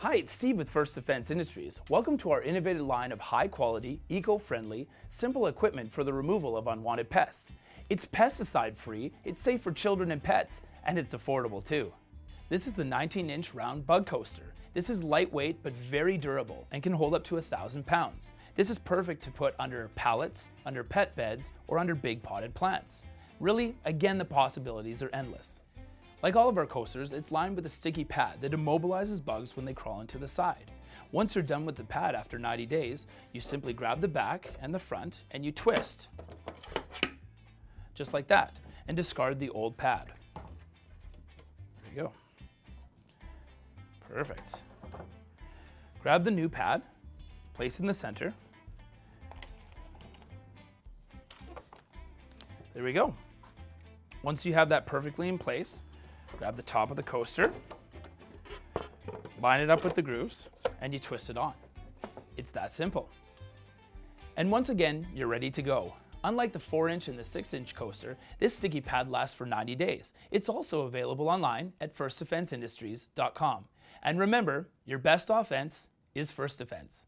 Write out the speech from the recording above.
Hi, it's Steve with First Defense Industries. Welcome to our innovative line of high-quality, eco-friendly, simple equipment for the removal of unwanted pests. It's pesticide-free, it's safe for children and pets, and it's affordable too. This is the 19-inch round bug coaster. This is lightweight but very durable and can hold up to 1,000 pounds. This is perfect to put under pallets, under pet beds, or under big potted plants. Really, again, the possibilities are endless. Like all of our coasters, it's lined with a sticky pad that immobilizes bugs when they crawl into the side. Once you're done with the pad after 90 days, you simply grab the back and the front and you twist, just like that, and discard the old pad. There you go. Perfect. Grab the new pad, place it in the center. There we go. Once you have that perfectly in place, grab the top of the coaster, line it up with the grooves, and you twist it on. It's that simple. And once again, you're ready to go. Unlike the 4-inch and the 6-inch coaster, this sticky pad lasts for 90 days. It's also available online at firstdefenseindustries.com. And remember, your best offense is First Defense.